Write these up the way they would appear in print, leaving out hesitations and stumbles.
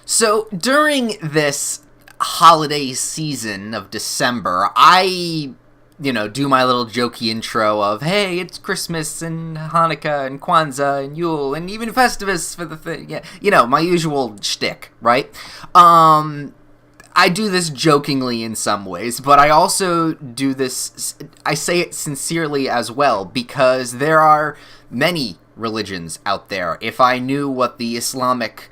So during this holiday season of December, I, do my little jokey intro of, hey, it's Christmas and Hanukkah and Kwanzaa and Yule and even Festivus for the thing. Yeah, my usual shtick, right? I do this jokingly in some ways, but I also do this, I say it sincerely as well, because there are many religions out there. If I knew what the Islamic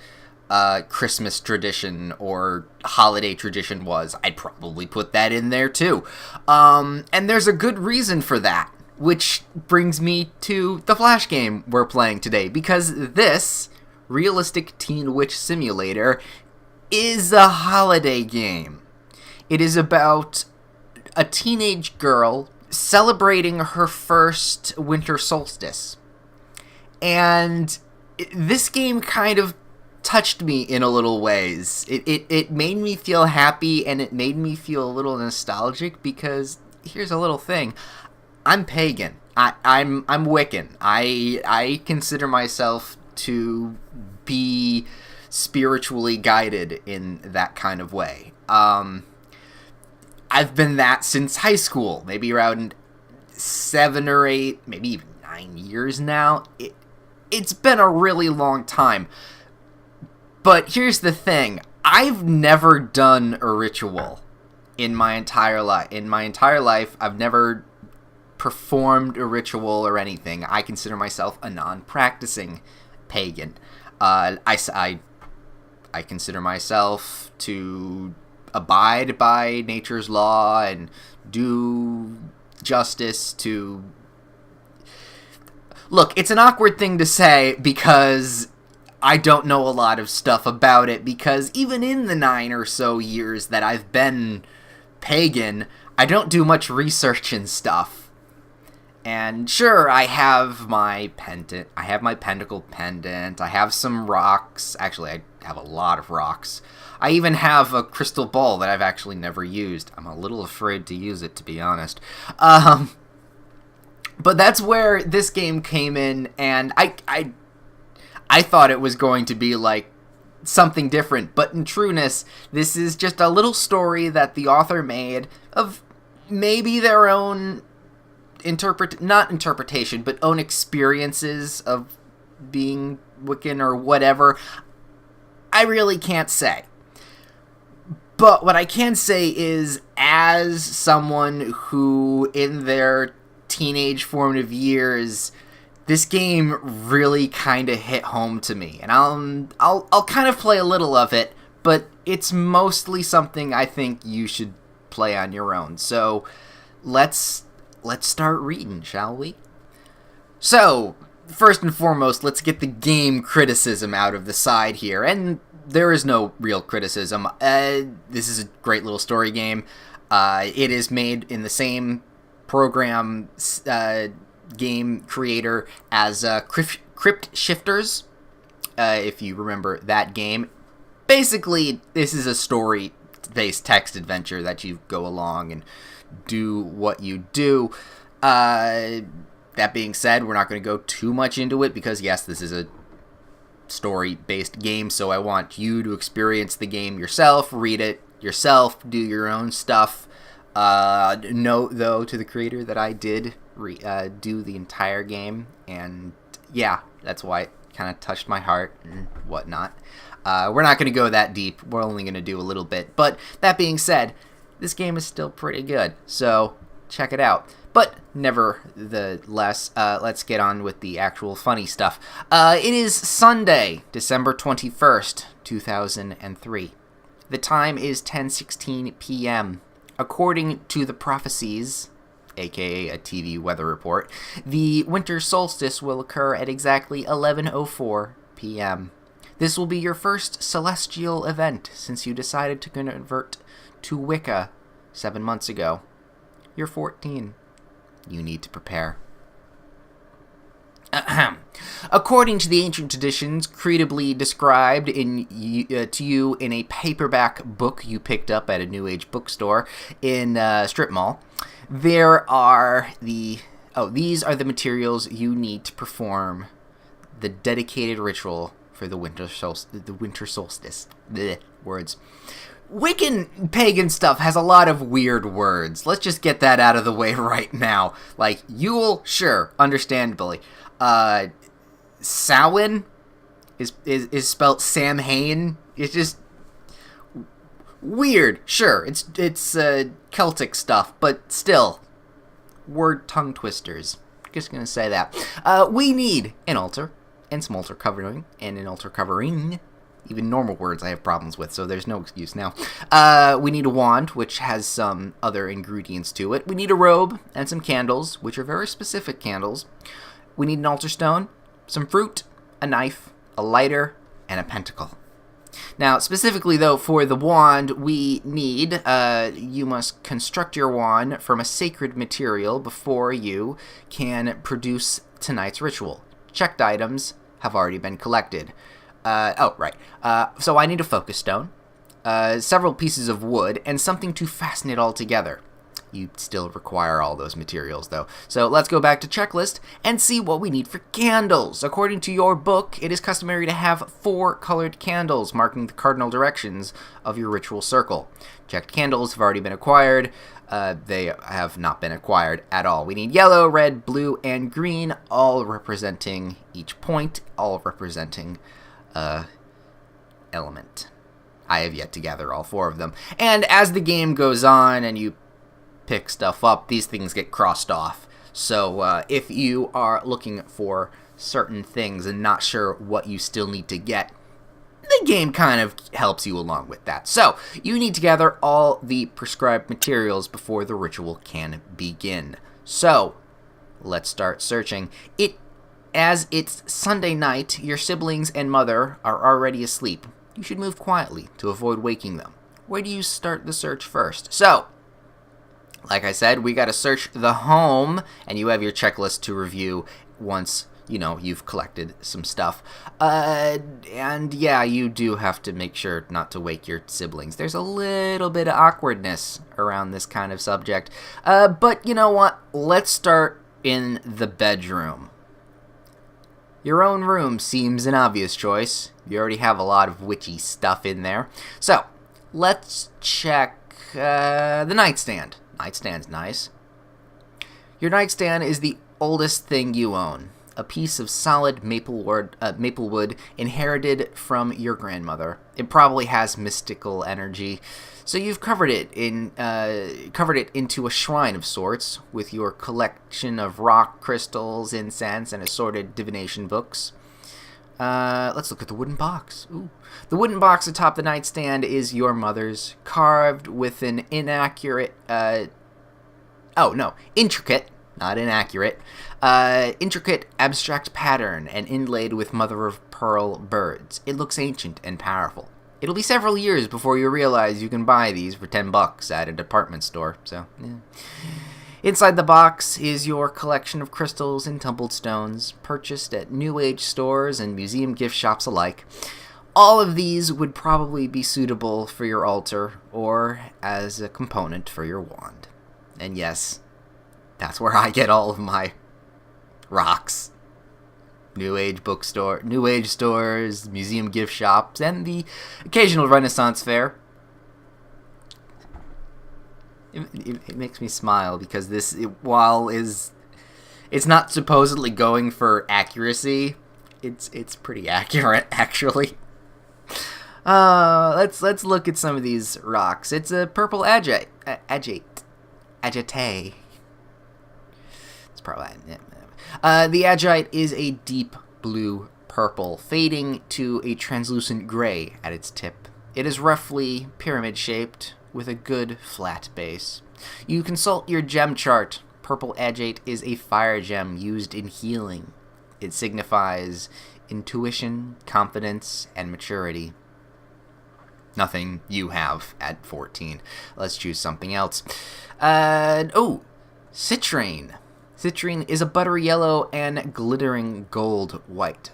Christmas tradition or holiday tradition was, I'd probably put that in there too. And there's a good reason for that, which brings me to the Flash game we're playing today, because this realistic Teen Witch Simulator is a holiday game. It is about a teenage girl celebrating her first winter solstice. And this game kind of touched me in a little ways. It made me feel happy, and it made me feel a little nostalgic, because here's a little thing. I'm pagan. I'm Wiccan. I consider myself to be spiritually guided in that kind of way. I've been that since high school, maybe around 7 or 8, maybe even 9 years now. It's been a really long time. But here's the thing. I've never done a ritual in my entire life. In my entire life, I've never performed a ritual or anything. I consider myself a non-practicing pagan. I consider myself to abide by nature's law and do justice to... Look, it's an awkward thing to say because I don't know a lot of stuff about it, because even in the 9 or so years that I've been pagan, I don't do much research and stuff. And sure, I have my pendant, I have my pentacle pendant, I have some rocks. Actually, I have a lot of rocks. I even have a crystal ball that I've actually never used. I'm a little afraid to use it, to be honest. But that's where this game came in, and I thought it was going to be like something different, but in trueness, this is just a little story that the author made of maybe their own not interpretation, but own experiences of being Wiccan or whatever. I really can't say. But what I can say is, as someone who, in their teenage formative years, this game really kind of hit home to me. And I'll kind of play a little of it, but it's mostly something I think you should play on your own. So let's start reading, shall we? So, first and foremost, let's get the game criticism out of the side here. And there is no real criticism. This is a great little story game. It is made in the same program game creator as Crypt Shifters, if you remember that game. Basically, this is a story-based text adventure that you go along and do what you do. That being said, we're not going to go too much into it because, yes, this is a story-based game, so I want you to experience the game yourself, read it yourself, do your own stuff. Note, though, to the creator that I did do the entire game, and yeah, that's why it kind of touched my heart and whatnot. We're not going to go that deep. We're only going to do a little bit. But that being said, this game is still pretty good, so check it out. But nevertheless, let's get on with the actual funny stuff. It is Sunday, December 21st, 2003. The time is 10:16 p.m. According to the prophecies, aka a TV weather report, the winter solstice will occur at exactly 11:04 p.m. This will be your first celestial event since you decided to convert to Wicca 7 months ago. You're 14. You need to prepare. According to the ancient traditions, credibly described to you in a paperback book you picked up at a New Age bookstore in Strip Mall, these are the materials you need to perform the dedicated ritual for the winter solstice. Blech, words. Wiccan pagan stuff has a lot of weird words. Let's just get that out of the way right now. Like, Yule, sure, understandably. Samhain is spelt Samhain. It's just weird. Sure, it's Celtic stuff, but still, word tongue twisters. Just gonna say that. We need an altar and some altar covering and an altar covering. Even normal words I have problems with, so there's no excuse now. We need a wand, which has some other ingredients to it. We need a robe and some candles, which are very specific candles. We need an altar stone, some fruit, a knife, a lighter, and a pentacle. Now, specifically, though, for the wand, we need, you must construct your wand from a sacred material before you can produce tonight's ritual. Checked items have already been collected. So I need a focus stone, several pieces of wood, and something to fasten it all together. You still require all those materials, though. So let's go back to checklist and see what we need for candles. According to your book, it is customary to have 4 colored candles marking the cardinal directions of your ritual circle. Checked candles have already been acquired. They have not been acquired at all. We need yellow, red, blue, and green, all representing each point, all representing element. I have yet to gather all 4 of them. And as the game goes on and you pick stuff up, these things get crossed off. So if you are looking for certain things and not sure what you still need to get, the game kind of helps you along with that. So you need to gather all the prescribed materials before the ritual can begin. So let's start searching. As it's Sunday night, your siblings and mother are already asleep. You should move quietly to avoid waking them. Where do you start the search first? So, like I said, we gotta search the home, and you have your checklist to review once, you've collected some stuff. And yeah, you do have to make sure not to wake your siblings. There's a little bit of awkwardness around this kind of subject. But you know what? Let's start in the bedroom. Your own room seems an obvious choice. You already have a lot of witchy stuff in there. So, let's check the nightstand. Nightstand's nice. Your nightstand is the oldest thing you own. A piece of solid maple wood inherited from your grandmother. It probably has mystical energy, so you've covered it into a shrine of sorts with your collection of rock crystals, incense, and assorted divination books. Let's look at the wooden box. Ooh. The wooden box atop the nightstand is your mother's, carved with an intricate, not inaccurate, intricate abstract pattern and inlaid with mother-of-pearl birds. It looks ancient and powerful. It'll be several years before you realize you can buy these for $10 at a department store, so, yeah. Inside the box is your collection of crystals and tumbled stones, purchased at New Age stores and museum gift shops alike. All of these would probably be suitable for your altar, or as a component for your wand. And yes, that's where I get all of my rocks. New Age stores, museum gift shops, and the occasional Renaissance fair. It makes me smile because while it's not supposedly going for accuracy, it's pretty accurate actually. Let's look at some of these rocks. It's a purple agate. It's probably the agate is a deep blue purple, fading to a translucent gray at its tip. It is roughly pyramid-shaped, with a good flat base. You consult your gem chart. Purple agate is a fire gem used in healing. It signifies intuition, confidence, and maturity. Nothing you have at 14. Let's choose something else. Citrine. Citrine is a buttery yellow and glittering gold-white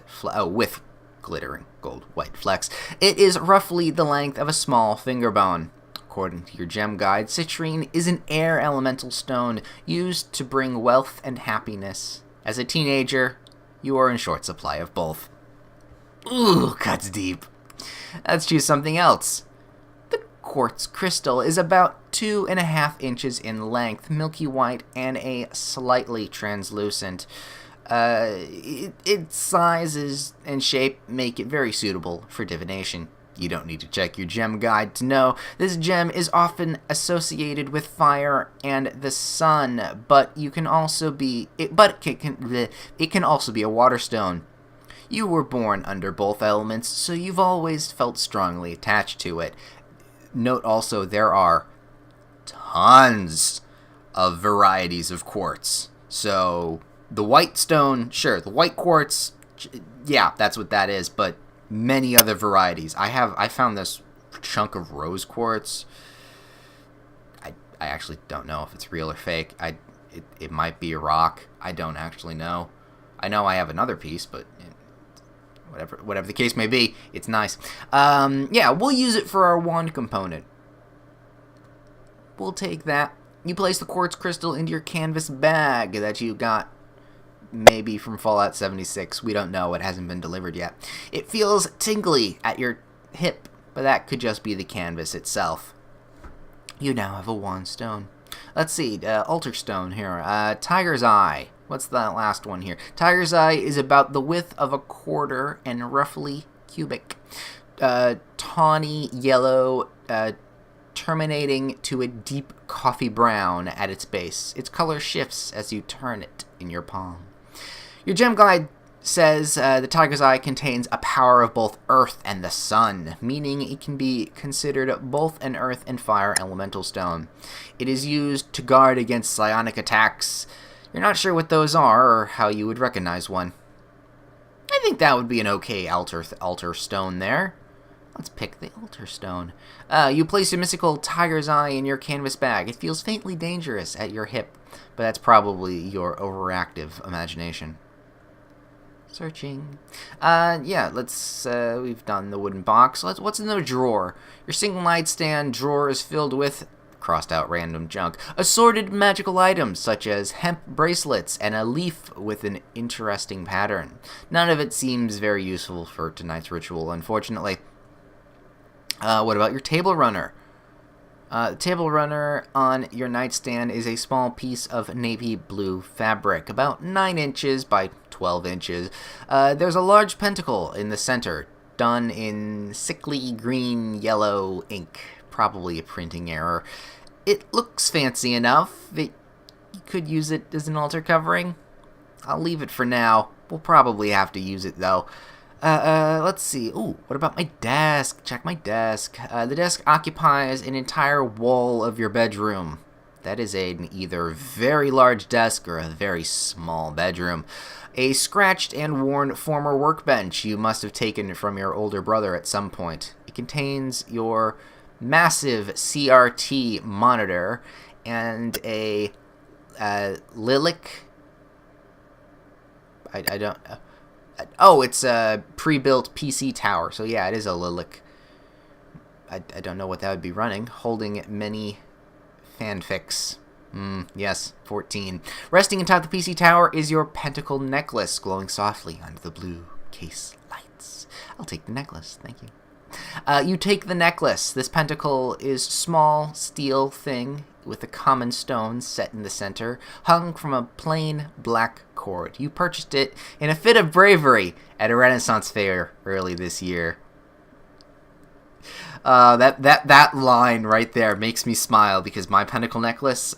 with glittering gold-white flecks. It is roughly the length of a small finger bone. According to your gem guide, citrine is an air elemental stone used to bring wealth and happiness. As a teenager, you are in short supply of both. Ooh, cuts deep. Let's choose something else. The quartz crystal is about 2.5 inches in length, milky white, and a slightly translucent. Its size and shape make it very suitable for divination. You don't need to check your gem guide to know this gem is often associated with fire and the sun, but it can also be a water stone. You were born under both elements, so you've always felt strongly attached to it. Note also there are tons of varieties of quartz. So the white stone, sure, the white quartz, yeah, that's what that is, but many other varieties. I found this chunk of rose quartz. I actually don't know if it's real or fake. It might be a rock. I don't actually know. I know I have another piece, but whatever the case may be, it's nice. Yeah, we'll use it for our wand component. We'll take that. You place the quartz crystal into your canvas bag that you got maybe from Fallout 76. We don't know. It hasn't been delivered yet. It feels tingly at your hip, but that could just be the canvas itself. You now have a wand stone. Let's see. Altar stone here. Tiger's Eye. What's the last one here? Tiger's Eye is about the width of a quarter and roughly cubic. Tawny yellow, terminating to a deep coffee brown at its base. Its color shifts as you turn it in your palm. Your gem guide says the Tiger's Eye contains a power of both earth and the sun, meaning it can be considered both an earth and fire elemental stone. It is used to guard against psionic attacks. You're not sure what those are or how you would recognize one. I think that would be an okay altar stone there. Let's pick the altar stone. You place your mystical Tiger's Eye in your canvas bag. It feels faintly dangerous at your hip, but that's probably your overactive imagination. Searching. Yeah, we've done the wooden box. What's in the drawer? Your single nightstand drawer is filled with crossed out random junk. Assorted magical items such as hemp bracelets and a leaf with an interesting pattern. None of it seems very useful for tonight's ritual, unfortunately. What about your table runner? The table runner on your nightstand is a small piece of navy blue fabric, about 9 inches by 12 inches. There's a large pentacle in the center, done in sickly green yellow ink. Probably a printing error. It looks fancy enough. You could use it as an altar covering. I'll leave it for now. We'll probably have to use it, though. Let's see. Ooh, what about my desk? Check my desk. The desk occupies an entire wall of your bedroom. That is an either very large desk or a very small bedroom. A scratched and worn former workbench you must have taken from your older brother at some point. It contains your massive CRT monitor and a Lilic. I don't. Oh, it's a pre-built PC tower. So yeah, it is a Lilic. I don't know what that would be running. Holding many fanfics. Yes, 14. Resting atop the PC tower is your pentacle necklace, glowing softly under the blue case lights. I'll take the necklace, thank you. You take the necklace. This pentacle is small steel thing with a common stone set in the center, hung from a plain black cord. You purchased it in a fit of bravery at a Renaissance fair early this year. That line right there makes me smile because my pentacle necklace,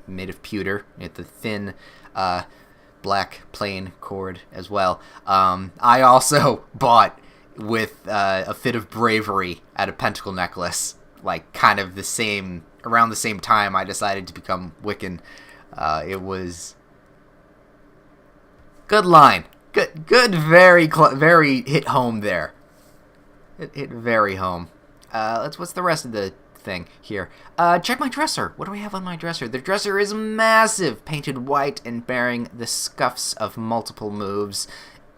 made of pewter, with the thin, black plain cord as well. I also bought with a fit of bravery at a pentacle necklace, like kind of around the same time I decided to become Wiccan. It was good line, good, very hit home there. It hit very home. What's the rest of the thing here? Check my dresser. What do I have on my dresser? The dresser is massive, painted white and bearing the scuffs of multiple moves.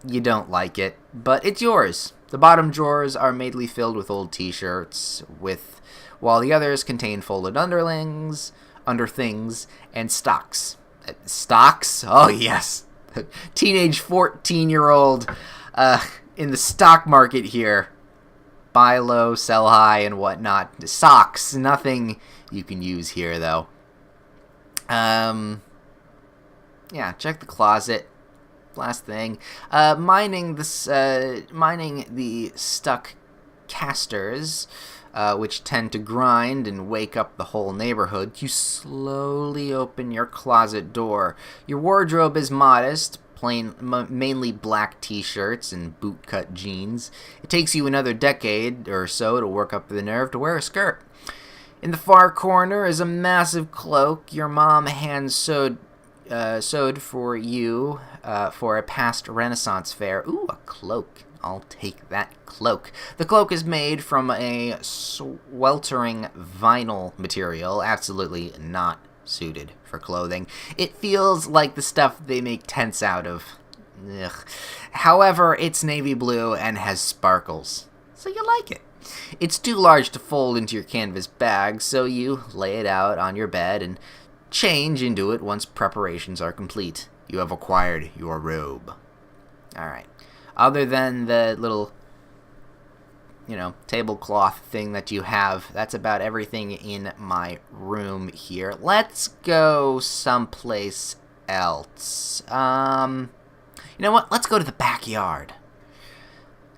You don't like it, but it's yours. The bottom drawers are mainly filled with old t-shirts, while the others contain folded underthings, and stocks. Stocks? Oh, yes. Teenage 14-year-old in the stock market here. Buy low, sell high, and whatnot. Socks, nothing you can use here, though. Yeah, check the closet. Last thing. Mining the stuck casters, which tend to grind and wake up the whole neighborhood. You slowly open your closet door. Your wardrobe is modest. Mainly black t-shirts and bootcut jeans. It takes you another decade or so to work up the nerve to wear a skirt. In the far corner is a massive cloak your mom hand-sewed for you for a past Renaissance fair. Ooh, a cloak. I'll take that cloak. The cloak is made from a sweltering vinyl material, absolutely not suited for clothing. It feels like the stuff they make tents out of. Ugh. However, it's navy blue and has sparkles, so you like it. It's too large to fold into your canvas bag, so you lay it out on your bed and change into it once preparations are complete. You have acquired your robe. Alright. Other than the little tablecloth thing that you have, that's about everything in my room here. Let's go someplace else. You know what? Let's go to the backyard.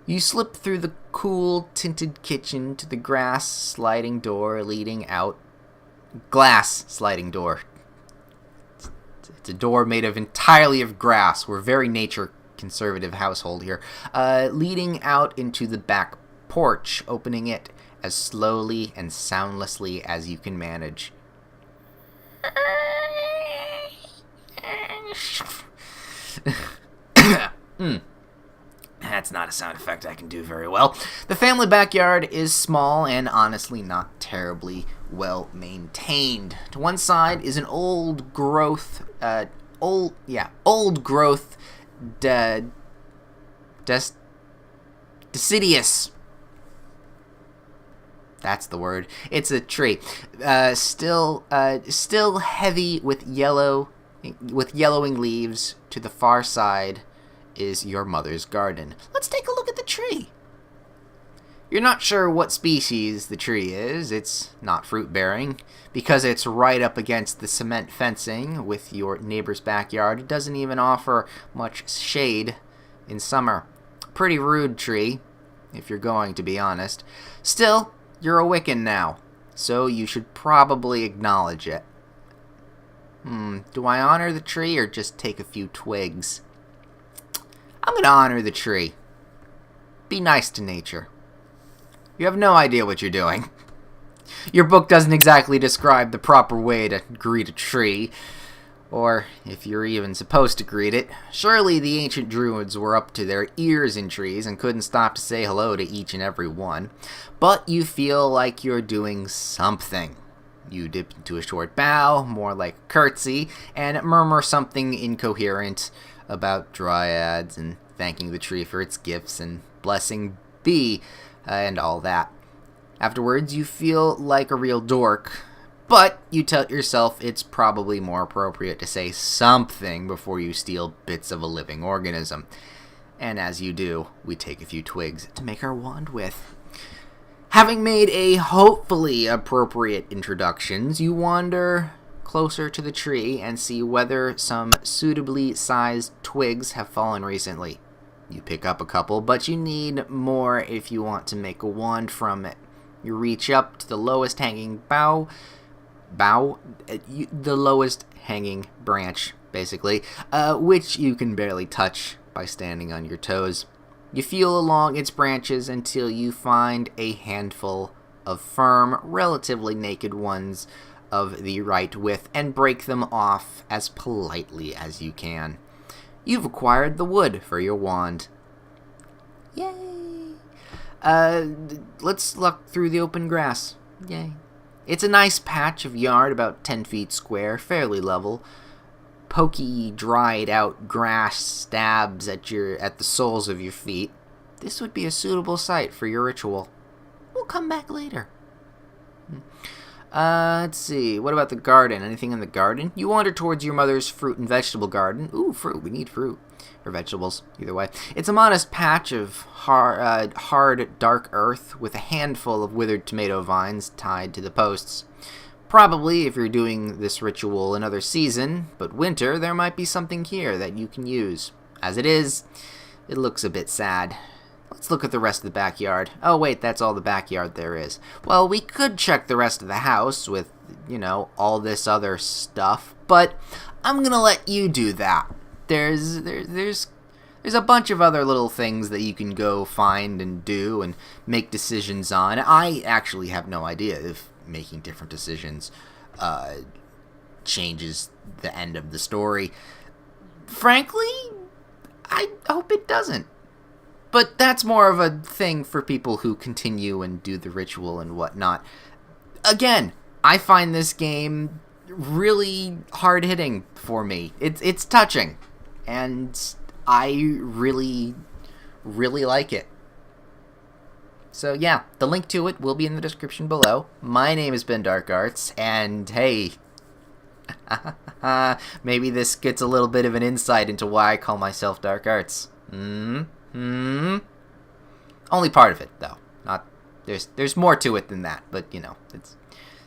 You slip through the cool, tinted kitchen to the glass sliding door leading out. Glass sliding door. It's a door made entirely of grass. We're a very nature conservative household here. Leading out into the back porch, opening it as slowly and soundlessly as you can manage. That's not a sound effect I can do very well. The family backyard is small and honestly not terribly well maintained. To one side is an old growth deciduous. That's the word. It's a tree. Still heavy with yellowing leaves. To the far side is your mother's garden. Let's take a look at the tree. You're not sure what species the tree is. It's not fruit-bearing. Because it's right up against the cement fencing with your neighbor's backyard, it doesn't even offer much shade in summer. Pretty rude tree, if you're going to be honest. Still, you're a Wiccan now, so you should probably acknowledge it. Do I honor the tree or just take a few twigs? I'm gonna honor the tree. Be nice to nature. You have no idea what you're doing. Your book doesn't exactly describe the proper way to greet a tree, or if you're even supposed to greet it. Surely the ancient druids were up to their ears in trees and couldn't stop to say hello to each and every one. But you feel like you're doing something. You dip into a short bow, more like a curtsy, and murmur something incoherent about dryads and thanking the tree for its gifts and blessing be and all that. Afterwards, you feel like a real dork, but you tell yourself it's probably more appropriate to say something before you steal bits of a living organism. And as you do, we take a few twigs to make our wand with. Having made a hopefully appropriate introductions, you wander closer to the tree and see whether some suitably sized twigs have fallen recently. You pick up a couple, but you need more if you want to make a wand from it. You reach up to the lowest hanging the lowest hanging branch, basically, which you can barely touch by standing on your toes. You feel along its branches until you find a handful of firm, relatively naked ones of the right width and break them off as politely as you can. You've acquired the wood for your wand. Yay! Let's look through the open grass. Yay. It's a nice patch of yard about 10 feet square, fairly level. Pokey, dried-out grass stabs at the soles of your feet. This would be a suitable site for your ritual. We'll come back later. Let's see. What about the garden? Anything in the garden? You wander towards your mother's fruit and vegetable garden. Ooh, fruit. We need fruit. Or vegetables. Either way. It's a modest patch of hard, dark earth with a handful of withered tomato vines tied to the posts. Probably if you're doing this ritual another season, but winter, there might be something here that you can use. As it is, it looks a bit sad. Let's look at the rest of the backyard. Oh wait, that's all the backyard there is. Well, we could check the rest of the house with, all this other stuff, but I'm gonna let you do that. There's a bunch of other little things that you can go find and do and make decisions on. I actually have no idea if making different decisions changes the end of the story. Frankly, I hope it doesn't. But that's more of a thing for people who continue and do the ritual and whatnot. Again, I find this game really hard-hitting for me. It's touching, and I really, really like it. So yeah, the link to it will be in the description below. My name has been Dark Arts, and hey, maybe this gets a little bit of an insight into why I call myself Dark Arts. Only part of it, though. Not there's more to it than that, but it's